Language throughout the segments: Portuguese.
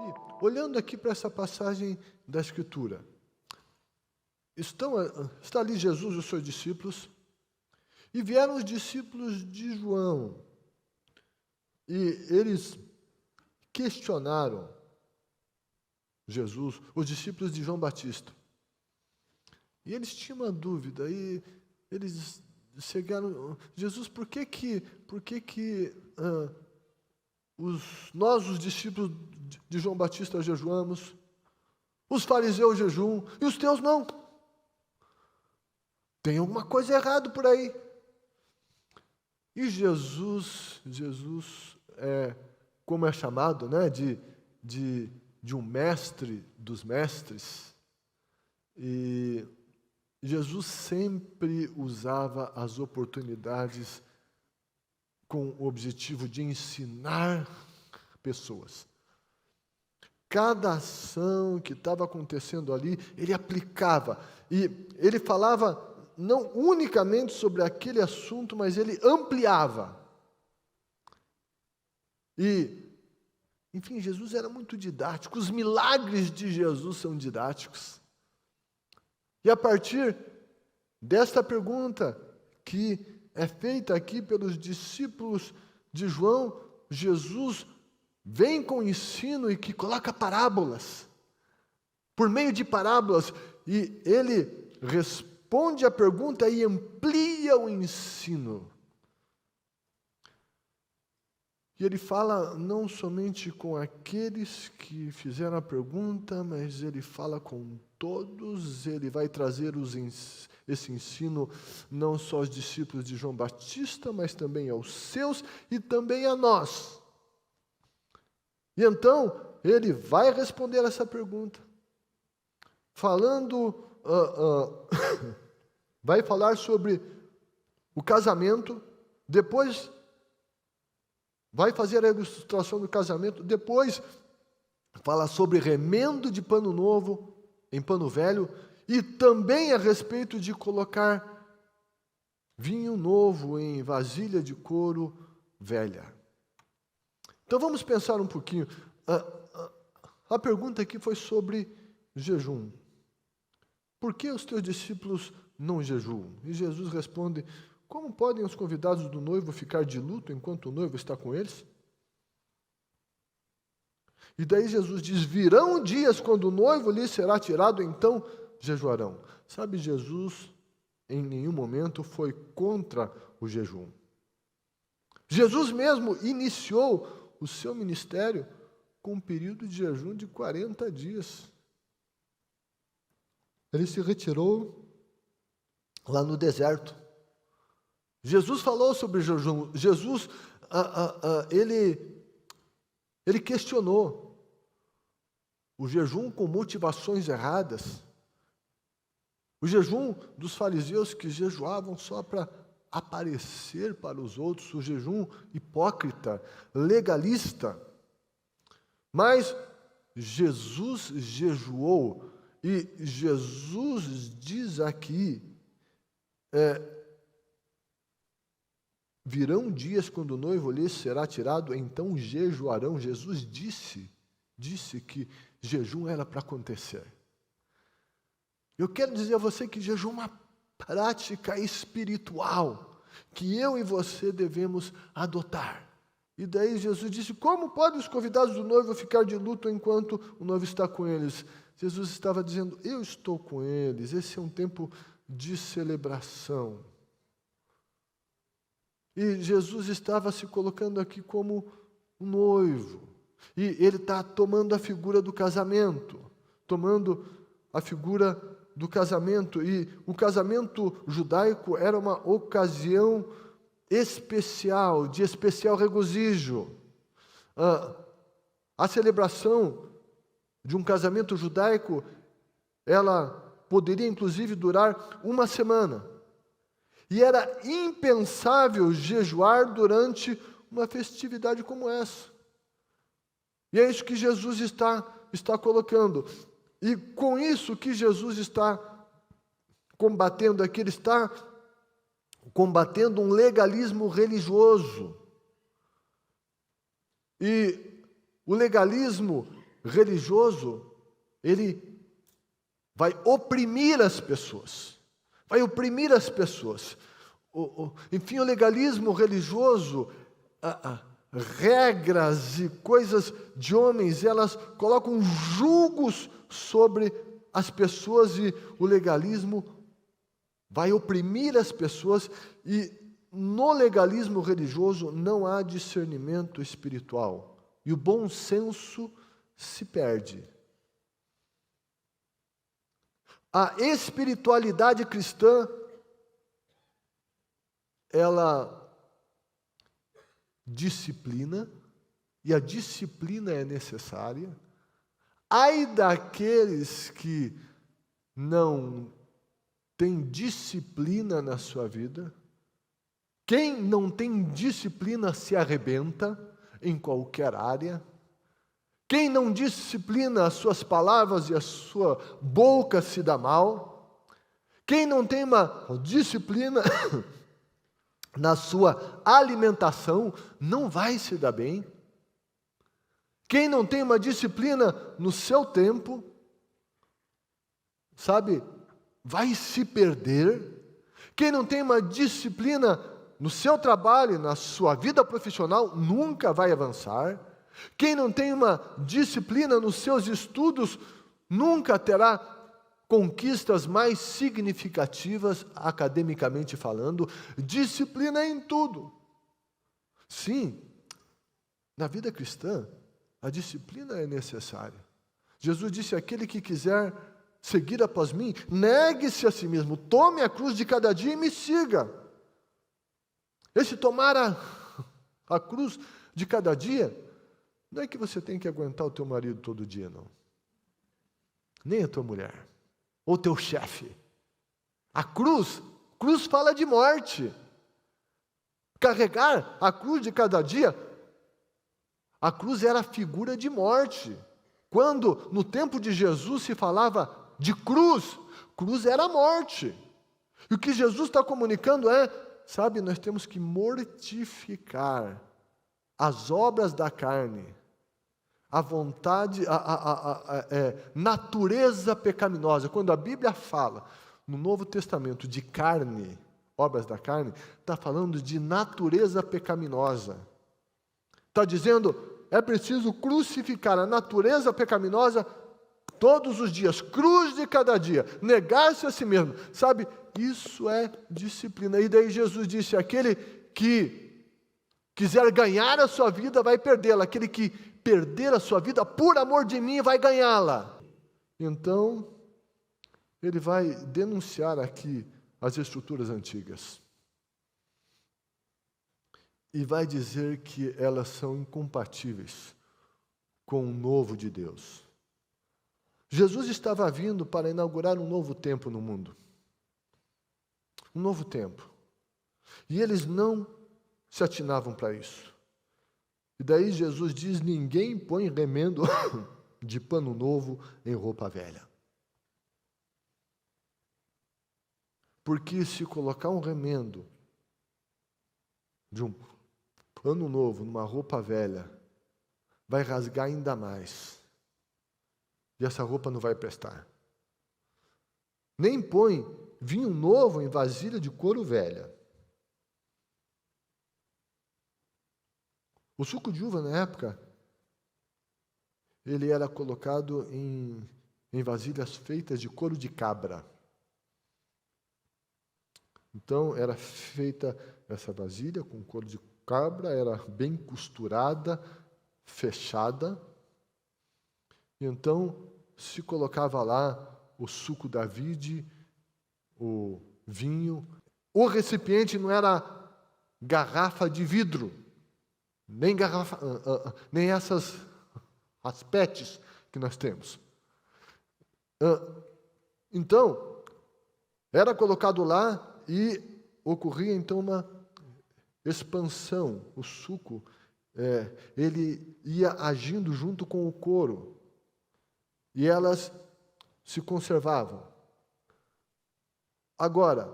E, olhando aqui para essa passagem da Escritura, está ali Jesus e os seus discípulos, e vieram os discípulos de João, e eles questionaram Jesus, os discípulos de João Batista. E eles tinham uma dúvida, e eles chegaram, Jesus, por que nós, os discípulos de João Batista, jejuamos, os fariseus jejuam, e os teus não? Tem alguma coisa errada por aí. E Jesus como é chamado, né, de um mestre dos mestres, e Jesus sempre usava as oportunidades com o objetivo de ensinar pessoas. Cada ação que estava acontecendo ali, ele aplicava, e ele falava não unicamente sobre aquele assunto, mas ele ampliava. E, enfim, Jesus era muito didático, os milagres de Jesus são didáticos. E a partir desta pergunta que é feita aqui pelos discípulos de João, Jesus vem com ensino e que coloca parábolas. Por meio de parábolas, e ele responde a pergunta e amplia o ensino. E ele fala não somente com aqueles que fizeram a pergunta, mas ele fala com todos. Ele vai trazer esse ensino não só aos discípulos de João Batista, mas também aos seus e também a nós. E então, ele vai responder essa pergunta, falando, vai falar sobre o casamento, depois vai fazer a ilustração do casamento, depois fala sobre remendo de pano novo em pano velho, e também a respeito de colocar vinho novo em vasilha de couro velha. Então vamos pensar um pouquinho. A pergunta aqui foi sobre jejum. Por que os teus discípulos não jejuam? E Jesus responde: como podem os convidados do noivo ficar de luto enquanto o noivo está com eles? E daí Jesus diz: virão dias quando o noivo lhes será tirado, então jejuarão. Sabe, Jesus em nenhum momento foi contra o jejum. Jesus mesmo iniciou o seu ministério com um período de jejum de 40 dias. Ele se retirou lá no deserto. Jesus falou sobre jejum. Jesus, ele questionou o jejum com motivações erradas. O jejum dos fariseus que jejuavam só para aparecer para os outros, o jejum hipócrita, legalista. Mas Jesus jejuou, e Jesus diz aqui, virão dias quando o noivo lhes será tirado, então jejuarão. Jesus disse que jejum era para acontecer. Eu quero dizer a você que jejum é uma prática espiritual que eu e você devemos adotar. E daí Jesus disse: como podem os convidados do noivo ficar de luto enquanto o noivo está com eles? Jesus estava dizendo: eu estou com eles, esse é um tempo de celebração. E Jesus estava se colocando aqui como um noivo. E ele está tomando a figura do casamento, e o casamento judaico era uma ocasião especial, de especial regozijo. A celebração de um casamento judaico, ela poderia inclusive durar uma semana. E era impensável jejuar durante uma festividade como essa. E é isso que Jesus está colocando. E com isso que Jesus está combatendo aqui, ele está combatendo um legalismo religioso. E o legalismo religioso, ele vai oprimir as pessoas. Vai oprimir as pessoas. Enfim, o legalismo religioso, regras e coisas de homens, elas colocam julgos sobre as pessoas e o legalismo vai oprimir as pessoas e no legalismo religioso não há discernimento espiritual e o bom senso se perde. A espiritualidade cristã, ela disciplina, e a disciplina é necessária. Ai daqueles que não têm disciplina na sua vida. Quem não tem disciplina se arrebenta em qualquer área. Quem não disciplina as suas palavras e a sua boca se dá mal. Quem não tem uma disciplina na sua alimentação não vai se dar bem. Quem não tem uma disciplina no seu tempo, sabe, vai se perder. Quem não tem uma disciplina no seu trabalho, na sua vida profissional, nunca vai avançar. Quem não tem uma disciplina nos seus estudos, nunca terá conquistas mais significativas, academicamente falando. Disciplina em tudo. Sim, na vida cristã, a disciplina é necessária. Jesus disse: aquele que quiser seguir após mim, negue-se a si mesmo, tome a cruz de cada dia e me siga. Esse tomar a cruz de cada dia, não é que você tem que aguentar o teu marido todo dia, não. Nem a tua mulher, ou teu chefe. A cruz fala de morte. Carregar a cruz de cada dia, a cruz era a figura de morte. Quando no tempo de Jesus se falava de cruz, cruz era a morte. E o que Jesus está comunicando é, sabe, nós temos que mortificar as obras da carne, a vontade, a natureza pecaminosa. Quando a Bíblia fala no Novo Testamento de carne, obras da carne, está falando de natureza pecaminosa. Está dizendo, é preciso crucificar a natureza pecaminosa todos os dias, cruz de cada dia, negar-se a si mesmo. Sabe, isso é disciplina. E daí Jesus disse, aquele que quiser ganhar a sua vida vai perdê-la. Aquele que perder a sua vida por amor de mim vai ganhá-la. Então, ele vai denunciar aqui as estruturas antigas. E vai dizer que elas são incompatíveis com o novo de Deus. Jesus estava vindo para inaugurar um novo tempo no mundo. Um novo tempo. E eles não se atinavam para isso. E daí Jesus diz, ninguém põe remendo de pano novo em roupa velha. Porque se colocar um remendo de um pano novo numa roupa velha, vai rasgar ainda mais. E essa roupa não vai prestar. Nem põe vinho novo em vasilha de couro velha. O suco de uva, na época, ele era colocado em vasilhas feitas de couro de cabra. Então, era feita essa vasilha com couro de cabra, era bem costurada, fechada. E então, se colocava lá o suco da vide, o vinho. O recipiente não era garrafa de vidro, nem essas as PETs que nós temos. Então, era colocado lá e ocorria então uma expansão. O suco, ele ia agindo junto com o couro e elas se conservavam. Agora,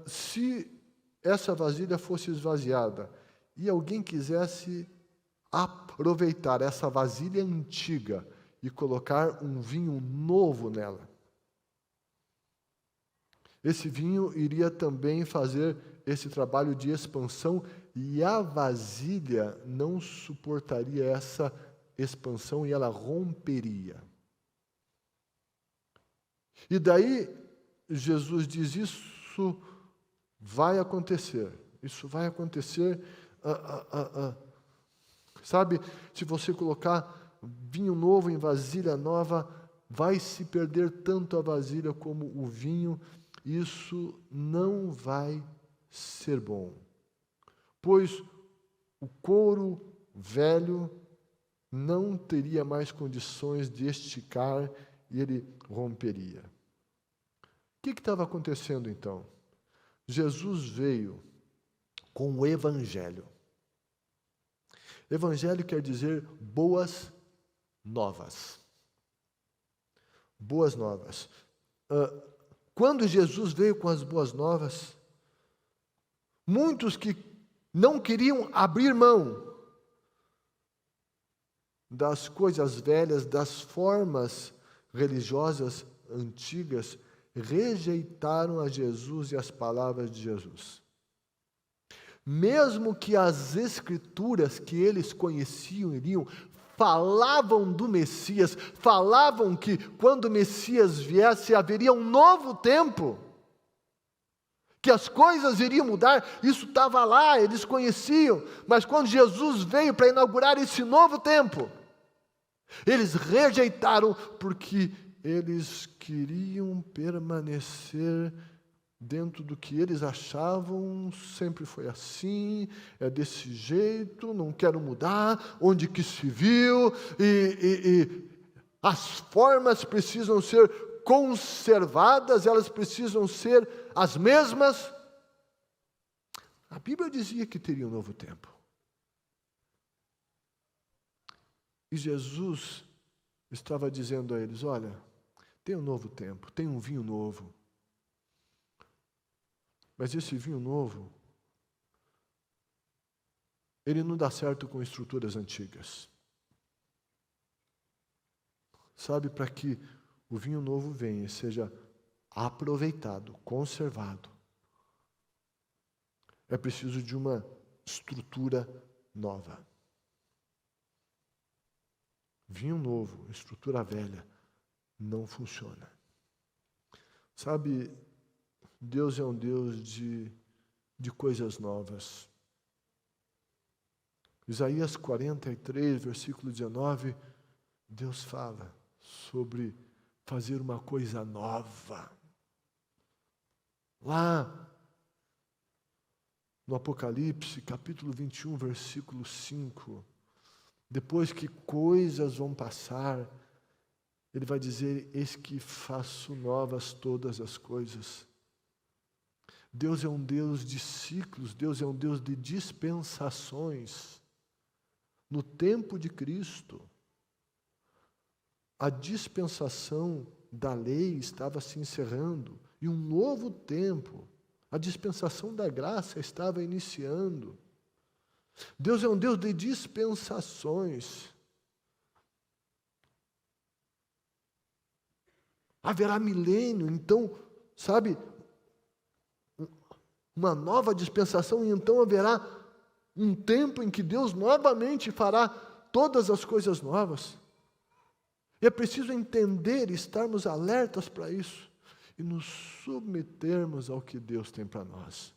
se essa vasilha fosse esvaziada e alguém quisesse aproveitar essa vasilha antiga e colocar um vinho novo nela. Esse vinho iria também fazer esse trabalho de expansão e a vasilha não suportaria essa expansão e ela romperia. E daí Jesus diz: isso vai acontecer. Isso vai acontecer. Sabe, se você colocar vinho novo em vasilha nova, vai se perder tanto a vasilha como o vinho. Isso não vai ser bom, pois o couro velho não teria mais condições de esticar e ele romperia. O que estava acontecendo então? Jesus veio com o Evangelho. Evangelho quer dizer boas novas. Boas novas. Quando Jesus veio com as boas novas, muitos que não queriam abrir mão das coisas velhas, das formas religiosas antigas, rejeitaram a Jesus e as palavras de Jesus. Mesmo que as escrituras que eles conheciam falavam do Messias, falavam que quando o Messias viesse haveria um novo tempo, que as coisas iriam mudar, isso estava lá, eles conheciam, mas quando Jesus veio para inaugurar esse novo tempo, eles rejeitaram porque eles queriam permanecer dentro do que eles achavam, sempre foi assim, é desse jeito, não quero mudar, onde que se viu, e as formas precisam ser conservadas, elas precisam ser as mesmas. A Bíblia dizia que teria um novo tempo. E Jesus estava dizendo a eles: olha, tem um novo tempo, tem um vinho novo. Mas esse vinho novo, ele não dá certo com estruturas antigas. Sabe, para que o vinho novo venha e seja aproveitado, conservado, é preciso de uma estrutura nova. Vinho novo, estrutura velha, não funciona. Sabe, Deus é um Deus de coisas novas. Isaías 43, versículo 19, Deus fala sobre fazer uma coisa nova. Lá no Apocalipse, capítulo 21, versículo 5, depois que coisas vão passar, ele vai dizer: eis que faço novas todas as coisas. Deus é um Deus de ciclos, Deus é um Deus de dispensações. No tempo de Cristo, a dispensação da lei estava se encerrando e um novo tempo, a dispensação da graça estava iniciando. Deus é um Deus de dispensações. Haverá milênio, então, sabe, uma nova dispensação, e então haverá um tempo em que Deus novamente fará todas as coisas novas. E é preciso entender e estarmos alertas para isso e nos submetermos ao que Deus tem para nós.